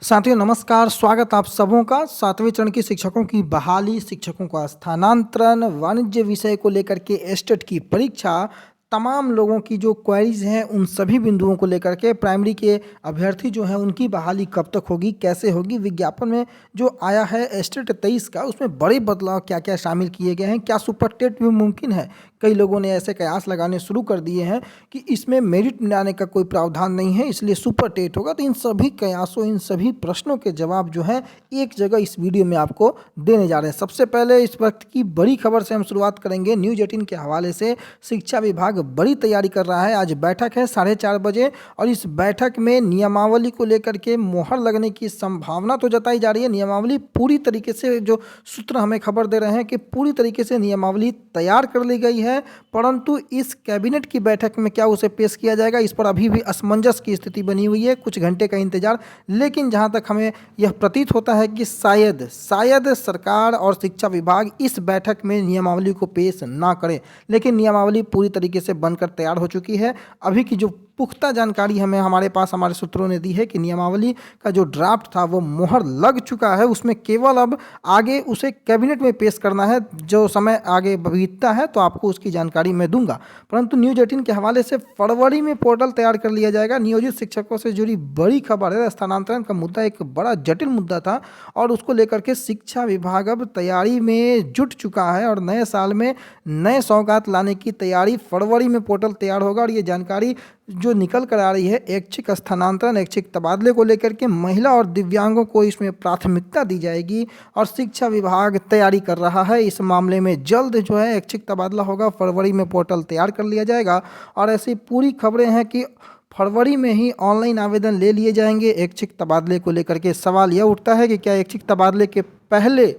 साथियों नमस्कार, स्वागत आप सबों का। 7वें चरण की शिक्षकों की बहाली, शिक्षकों का स्थानांतरण, वाणिज्य विषय को लेकर के एस्टेट की परीक्षा, तमाम लोगों की जो क्वेरीज हैं उन सभी बिंदुओं को लेकर के प्राइमरी के अभ्यर्थी जो हैं उनकी बहाली कब तक होगी, कैसे होगी, विज्ञापन में जो आया है एस्टेट 23 का उसमें बड़े बदलाव क्या क्या शामिल किए गए हैं, क्या सुपर टेट भी मुमकिन है। कई लोगों ने ऐसे कयास लगाने शुरू कर दिए हैं कि इसमें मेरिट मिलाने का कोई प्रावधान नहीं है, इसलिए सुपर टेट होगा। तो इन सभी कयासों, इन सभी प्रश्नों के जवाब जो हैं एक जगह इस वीडियो में आपको देने जा रहे हैं। सबसे पहले इस वक्त की बड़ी खबर से हम शुरुआत करेंगे। न्यूज़ 18 के हवाले से शिक्षा विभाग बड़ी तैयारी कर रहा है। आज बैठक है 4:30 बजे और इस बैठक में नियमावली को लेकर के मोहर लगने की संभावना तो जताई जा रही है। नियमावली पूरी तरीके से, जो सूत्र हमें खबर दे रहे हैं कि पूरी तरीके से नियमावली तैयार कर ली गई है, परंतु इस कैबिनेट की बैठक में क्या उसे पेश किया जाएगा, इस पर अभी भी असमंजस की स्थिति बनी हुई है। कुछ घंटे का इंतजार, लेकिन जहां तक हमें यह प्रतीत होता है कि शायद सरकार और शिक्षा विभाग इस बैठक में नियमावली को पेश ना करें। लेकिन नियमावली पूरी तरीके से बनकर तैयार हो चुकी है। अभी की जो पुख्ता जानकारी हमें हमारे पास हमारे सूत्रों ने दी है कि नियमावली का जो ड्राफ्ट था वो मोहर लग चुका है। उसमें केवल अब आगे उसे कैबिनेट में पेश करना है। जो समय आगे बीतता है तो आपको उसकी जानकारी मैं दूंगा। परंतु न्यूज़ 18 के हवाले से फरवरी में पोर्टल तैयार कर लिया जाएगा। नियोजित शिक्षकों से जुड़ी बड़ी खबर है। स्थानांतरण का मुद्दा एक बड़ा जटिल मुद्दा था और उसको लेकर के शिक्षा विभाग अब तैयारी में जुट चुका है और नए साल में नए सौगात लाने की तैयारी। फरवरी में पोर्टल तैयार होगा और ये जानकारी जो निकल कर आ रही है ऐच्छिक स्थानांतरण, ऐच्छिक तबादले को लेकर के महिला और दिव्यांगों को इसमें प्राथमिकता दी जाएगी और शिक्षा विभाग तैयारी कर रहा है इस मामले में। जल्द जो है ऐच्छिक तबादला होगा, फरवरी में पोर्टल तैयार कर लिया जाएगा और ऐसी पूरी खबरें हैं कि फरवरी में ही ऑनलाइन आवेदन ले लिए जाएंगे ऐच्छिक तबादले को लेकर के। सवाल यह उठता है कि क्या ऐच्छिक तबादले के पहले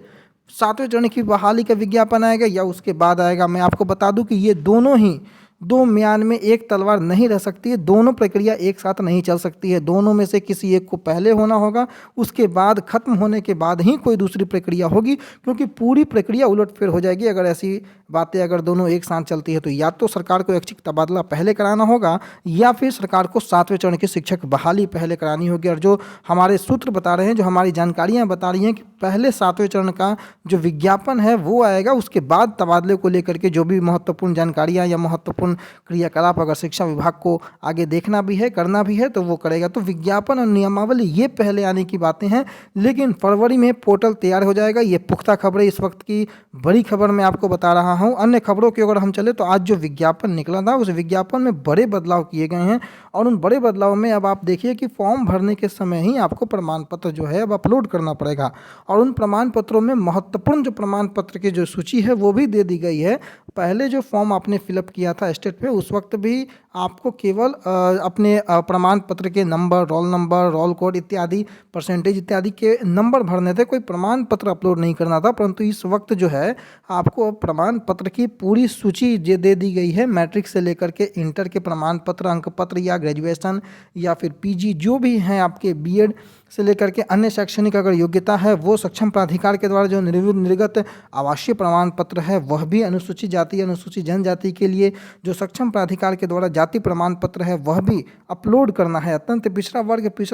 7वें चरण की बहाली का विज्ञापन आएगा या उसके बाद आएगा। मैं आपको बता दूं कि ये दोनों ही दो म्यान में एक तलवार नहीं रह सकती है। दोनों प्रक्रिया एक साथ नहीं चल सकती है। दोनों में से किसी एक को पहले होना होगा, उसके बाद खत्म होने के बाद ही कोई दूसरी प्रक्रिया होगी, क्योंकि पूरी प्रक्रिया उलटफेर हो जाएगी अगर ऐसी बातें अगर दोनों एक साथ चलती है। तो या तो सरकार को ऐच्छिक तबादला पहले कराना होगा या फिर सरकार को 7वें चरण की शिक्षक बहाली पहले करानी होगी। और जो हमारे सूत्र बता रहे हैं, जो हमारी जानकारियां बता रही हैं कि पहले 7वें चरण का जो विज्ञापन है वो आएगा, उसके बाद तबादले को लेकर के जो भी महत्वपूर्ण जानकारियां या महत्वपूर्ण क्रियाकलाप अगर शिक्षा विभाग को आगे देखना भी है, करना भी है तो वो करेगा। तो विज्ञापन और नियमावली ये पहले आने की बातें हैं, लेकिन फरवरी में पोर्टल तैयार हो जाएगा। ये पुख्ता खबरें, इस वक्त की बड़ी खबर मैं आपको बता रहा हूं। अन्य खबरों की अगर हम चले तो आज जो विज्ञापन निकला था उस विज्ञापन में बड़े बदलाव किए गए हैं और उन बड़े बदलाव में अब आप देखिए कि फॉर्म भरने के समय ही आपको प्रमाण पत्र जो है अब अपलोड करना पड़ेगा और उन प्रमाण पत्रों में महत्वपूर्ण जो प्रमाण पत्र की जो सूची है वो भी दे दी गई है। पहले जो फॉर्म आपने फिलअप किया था स्टेट पे, उस वक्त भी आपको केवल अपने प्रमाण पत्र के number, roll number, roll code इत्यादि, परसेंटेज इत्यादि के नंबर भरने थे, कोई प्रमाण पत्र अपलोड नहीं करना था। परंतु इस वक्त जो है आपको प्रमाण पत्र की पूरी सूची दे दी गई है। मैट्रिक से लेकर के इंटर के प्रमाण पत्र, अंक पत्र या ग्रेजुएशन या फिर पीजी जो भी हैं आपके, बीएड से लेकर के अन्य शैक्षणिक अगर योग्यता है वो सक्षम प्राधिकार के द्वारा जो निर्गत आवासीय प्रमाण पत्र है वह भी अनुसूचित जाति, अनुसूचित जनजाति के लिए जो सक्षम प्राधिकार के द्वारा जाति प्रमाण पत्र है वह भी अपलोड करना है। अत्यंत पिछड़ा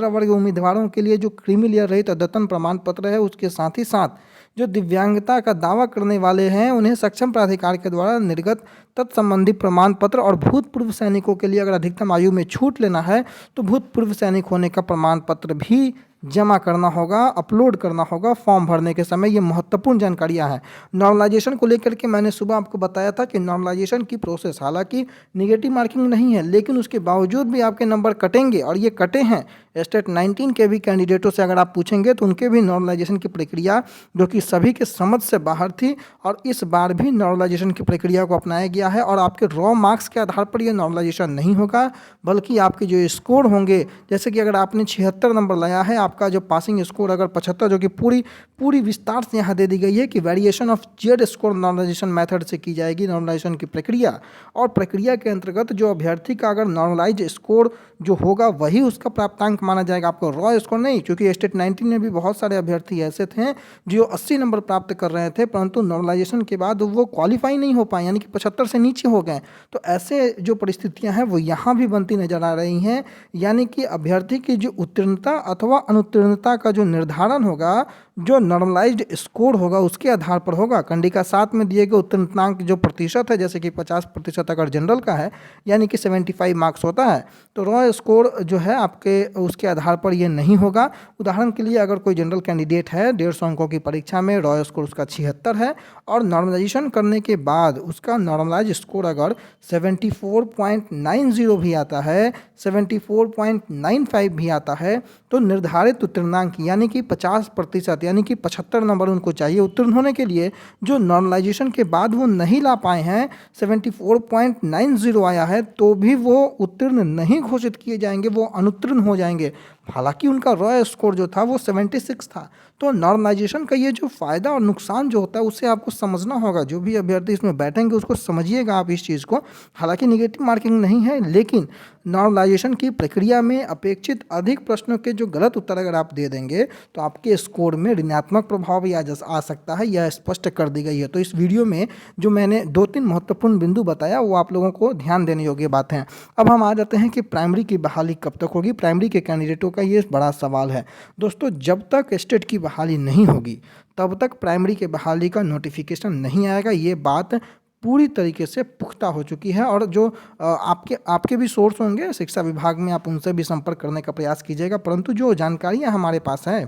वर्ग उम्मीदवारों के लिए जो क्रीमी लेयर रहित अद्यतन प्रमाण पत्र है, उसके साथ ही साथ जो दिव्यांगता का दावा करने वाले हैं उन्हें सक्षम प्राधिकार के द्वारा निर्गत तत्संबंधी प्रमाण पत्र और भूतपूर्व सैनिकों के लिए अगर अधिकतम आयु में छूट लेना है तो भूतपूर्व सैनिक होने का प्रमाण पत्र भी जमा करना होगा, अपलोड करना होगा फॉर्म भरने के समय। ये महत्वपूर्ण जानकारियां हैं। नॉर्मलाइजेशन को लेकर के मैंने सुबह आपको बताया था कि नॉर्मलाइजेशन की प्रोसेस, हालांकि निगेटिव मार्किंग नहीं है लेकिन उसके बावजूद भी आपके नंबर कटेंगे और ये कटे हैं। स्टेट 19 के भी कैंडिडेटों से अगर आप पूछेंगे तो उनके भी नॉर्मलाइजेशन की प्रक्रिया जो कि सभी के समझ से बाहर थी और इस बार भी नॉर्मलाइजेशन की प्रक्रिया को अपनाया गया है। और आपके रॉ मार्क्स के आधार पर ये नॉर्मलाइजेशन नहीं होगा, बल्कि आपके जो स्कोर होंगे, जैसे कि अगर आपने 76 नंबर लाया है, आपका जो पासिंग स्कोर अगर 75, जो कि पूरी विस्तार से यहाँ दे दी गई है कि variation of Z score normalisation method से की जाएगी नॉर्मलाइजेशन की प्रक्रिया। और प्रक्रिया के अंतर्गत जो अभ्यर्थी का अगर नॉर्मलाइज स्कोर जो होगा वही उसका प्राप्तांक माना जाएगा, आपको रॉ स्कोर नहीं। क्योंकि स्टेट 19 में भी बहुत सारे अभ्यर्थी ऐसे थे जो 80 नंबर प्राप्त कर रहे थे, परंतु नॉर्मलाइजेशन के बाद वो क्वालिफाई नहीं हो पाए, यानी कि 75 से नीचे हो गए। तो ऐसे जो परिस्थितियां हैं वो यहाँ भी बनती नजर आ रही हैं, यानी कि अभ्यर्थी की जो उत्तीर्णता अथवा अनुत्तीर्णता का जो निर्धारण होगा, जो नॉर्मलाइज्ड स्कोर होगा उसके आधार पर होगा। कंडिका 7 में दिए गए उत्तीर्णतांक जो प्रतिशत है, जैसे कि 50% अगर जनरल का है यानी कि 75 मार्क्स होता है, तो रॉ स्कोर जो है आपके उसके आधार पर ये नहीं होगा। उदाहरण के लिए अगर कोई जनरल कैंडिडेट है 150 अंकों की परीक्षा में, रॉ स्कोर उसका 76 है और नॉर्मलाइजेशन करने के बाद उसका नॉर्मलाइज स्कोर अगर 74.90 भी आता है, 74.95 भी आता है, तो निर्धारित उत्तीर्णांक यानी कि 50% यानी कि 75 नंबर उनको चाहिए उत्तीर्ण होने के लिए, जो नॉर्मलाइजेशन के बाद वो नहीं ला पाए हैं, 74.90 आया है, तो भी वो उत्तीर्ण नहीं घोषित किए जाएंगे, वो अनुत्तीर्ण हो जाएंगे। हालांकि उनका रॉ स्कोर जो था वो 76 था। तो नॉर्मलाइजेशन का ये जो फ़ायदा और नुकसान जो होता है उसे आपको समझना होगा। जो भी अभ्यर्थी इसमें बैठेंगे उसको समझिएगा आप इस चीज़ को। हालांकि निगेटिव मार्किंग नहीं है, लेकिन नॉर्मलाइजेशन की प्रक्रिया में अपेक्षित अधिक प्रश्नों के जो गलत उत्तर अगर आप दे देंगे तो आपके स्कोर में ऋणात्मक प्रभाव भी आ सकता है, यह स्पष्ट कर दी गई है। तो इस वीडियो में जो मैंने 2-3 महत्वपूर्ण बिंदु बताया वो आप लोगों को ध्यान देने योग्य बात है। अब हम आ जाते हैं कि प्राइमरी की बहाली कब तक होगी। प्राइमरी के कैंडिडेटों का ये बड़ा सवाल है दोस्तों। जब तक स्टेट की बहाली नहीं होगी तब तक प्राइमरी के बहाली का नोटिफिकेशन नहीं आएगा। ये बात पूरी तरीके से पुख्ता हो चुकी है। और जो आपके भी सोर्स होंगे शिक्षा विभाग में, आप उनसे भी संपर्क करने का प्रयास कीजिएगा। परंतु जो जानकारियां हमारे पास है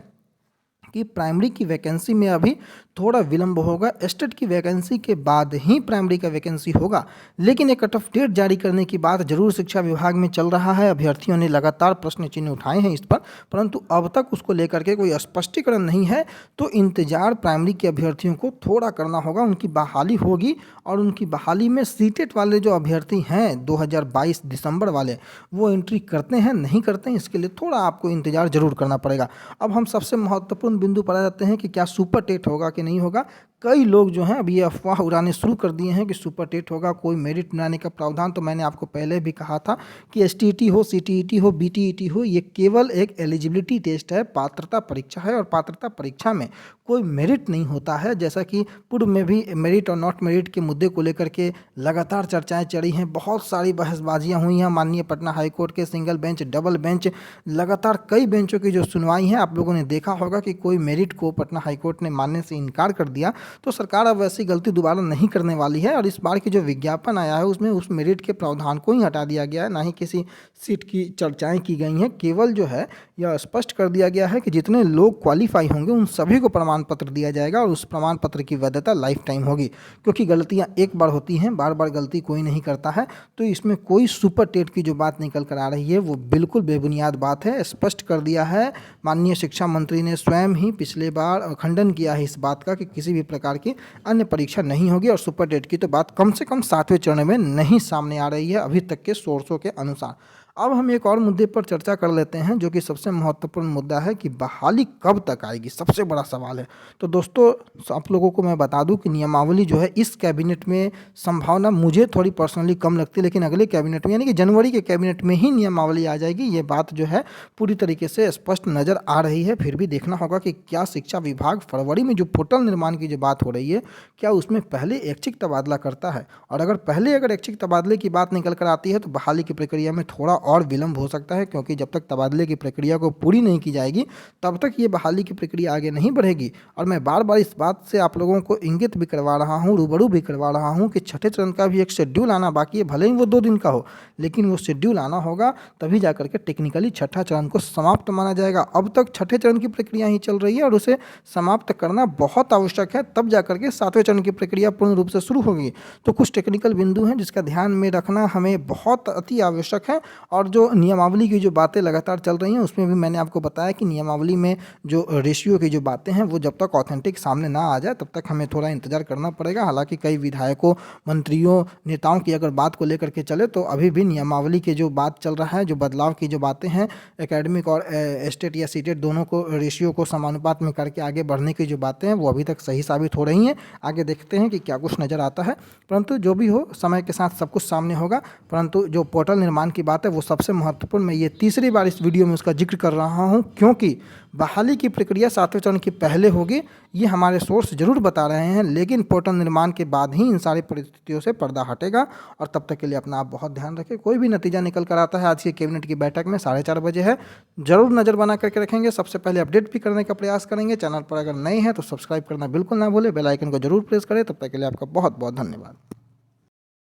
कि प्राइमरी की वैकेंसी में अभी थोड़ा विलंब होगा, स्टेट की वैकेंसी के बाद ही प्राइमरी का वैकेंसी होगा। लेकिन एक कट ऑफ डेट जारी करने की बात जरूर शिक्षा विभाग में चल रहा है। अभ्यर्थियों ने लगातार प्रश्न चिन्ह उठाए हैं इस पर, परंतु अब तक उसको लेकर के कोई स्पष्टीकरण नहीं है। तो इंतजार प्राइमरी के अभ्यर्थियों को थोड़ा करना होगा। उनकी बहाली होगी और उनकी बहाली में सीटेट वाले जो अभ्यर्थी हैं 2022 दिसंबर वाले, वो एंट्री करते हैं नहीं करते हैं, इसके लिए थोड़ा आपको इंतजार जरूर करना पड़ेगा। अब हम सबसे महत्वपूर्ण बिंदु पर आ जाते हैं कि क्या सुपर टेट होगा कि नहीं होगा। कई लोग जो हैं अभी ये अफवाह उड़ाने शुरू कर दिए हैं कि सुपर टेट होगा, कोई मेरिट बनाने का प्रावधान। तो मैंने आपको पहले भी कहा था कि एसटीईटी हो, सीटीईटी हो, बीटीईटी हो, ये केवल एक एलिजिबिलिटी टेस्ट है, पात्रता परीक्षा है। और पात्रता परीक्षा में कोई मेरिट नहीं होता है। जैसा कि पूर्व में भी मेरिट और नॉट मेरिट के मुद्दे को लेकर के लगातार चर्चाएं चढ़ी हैं, बहुत सारी बहसबाजियां हुई हैं। माननीय पटना हाईकोर्ट के सिंगल बेंच, डबल बेंच, लगातार कई बेंचों की जो सुनवाई है, आप लोगों ने देखा होगा कि कोई मेरिट को पटना हाईकोर्ट ने मानने से इनकार कर दिया। तो सरकार अब वैसी गलती दोबारा नहीं करने वाली है। और इस बार की जो विज्ञापन आया है उसमें उस मेरिट के प्रावधान को ही हटा दिया गया है, ना ही किसी सीट की चर्चाएं की गई हैं। केवल जो है यह स्पष्ट कर दिया गया है कि जितने लोग क्वालिफाई होंगे उन सभी को प्रमाण पत्र दिया जाएगा और उस प्रमाण पत्र की वैधता लाइफ टाइम होगी। क्योंकि गलतियां एक बार होती हैं, बार बार गलती कोई नहीं करता है। तो इसमें कोई सुपर टेट की जो बात निकल कर आ रही है वो बिल्कुल बेबुनियाद बात है। स्पष्ट कर दिया है माननीय शिक्षा मंत्री ने स्वयं ही पिछले बार खंडन किया है इस बात का कि किसी भी प्रकार की अन्य परीक्षा नहीं होगी। और सुपर टेट की तो बात कम से कम 7वें चरण में नहीं सामने आ रही है अभी तक के सोर्सों के अनुसार। अब हम एक और मुद्दे पर चर्चा कर लेते हैं जो कि सबसे महत्वपूर्ण मुद्दा है कि बहाली कब तक आएगी, सबसे बड़ा सवाल है। तो दोस्तों आप लोगों को मैं बता दूं कि नियमावली जो है इस कैबिनेट में संभावना मुझे थोड़ी पर्सनली कम लगती है, लेकिन अगले कैबिनेट में यानी कि जनवरी के कैबिनेट में ही नियमावली आ जाएगी। ये बात जो है पूरी तरीके से स्पष्ट नज़र आ रही है। फिर भी देखना होगा कि क्या शिक्षा विभाग फरवरी में जो पोर्टल निर्माण की जो बात हो रही है, क्या उसमें पहले ऐच्छिक तबादला करता है। और अगर ऐच्छिक तबादले की बात निकल कर आती है तो बहाली की प्रक्रिया में थोड़ा और विलंब हो सकता है। क्योंकि जब तक तबादले की प्रक्रिया को पूरी नहीं की जाएगी तब तक ये बहाली की प्रक्रिया आगे नहीं बढ़ेगी। और मैं बार बार इस बात से आप लोगों को इंगित भी करवा रहा हूँ, रूबरू भी करवा रहा हूँ कि छठे चरण का भी एक शेड्यूल आना बाकी है। भले ही वो 2 दिन का हो, लेकिन वो शेड्यूल आना होगा, तभी जाकर के टेक्निकली छठा चरण को समाप्त माना जाएगा। अब तक छठे चरण की प्रक्रिया ही चल रही है और उसे समाप्त करना बहुत आवश्यक है, तब जाकर के 7वें चरण की प्रक्रिया पूर्ण रूप से शुरू होगी। तो कुछ टेक्निकल बिंदु हैं जिसका ध्यान में रखना हमें बहुत अति आवश्यक है। और जो नियमावली की जो बातें लगातार चल रही हैं उसमें भी मैंने आपको बताया कि नियमावली में जो रेशियो की जो बातें हैं वो जब तक ऑथेंटिक सामने ना आ जाए तब तक हमें थोड़ा इंतजार करना पड़ेगा। हालांकि कई विधायकों, मंत्रियों, नेताओं की अगर बात को लेकर के चले तो अभी भी नियमावली के जो बात चल रहा है, जो बदलाव की जो बातें हैं, एकेडमिक और स्टेट या सीटेट दोनों को रेशियो को समानुपात में करके आगे बढ़ने की जो बातें हैं वो अभी तक सही साबित हो रही हैं। आगे देखते हैं कि क्या कुछ नज़र आता है। परंतु जो भी हो, समय के साथ सब कुछ सामने होगा। परंतु जो पोर्टल निर्माण की बात है वो सबसे महत्वपूर्ण मैं ये तीसरी बार इस वीडियो में उसका जिक्र कर रहा हूँ, क्योंकि बहाली की प्रक्रिया 7वें चरण के पहले होगी, ये हमारे सोर्स जरूर बता रहे हैं, लेकिन पोर्टल निर्माण के बाद ही इन सारी परिस्थितियों से पर्दा हटेगा। और तब तक के लिए अपना आप बहुत ध्यान रखें। कोई भी नतीजा निकल कर आता है, आज की कैबिनेट की बैठक में 4:30 बजे है, जरूर नज़र बना करके रखेंगे। सबसे पहले अपडेट भी करने का प्रयास करेंगे। चैनल पर अगर नए हैं तो सब्सक्राइब करना बिल्कुल ना भूलें, बेल आइकन को जरूर प्रेस करें। तब तक के लिए आपका बहुत बहुत धन्यवाद।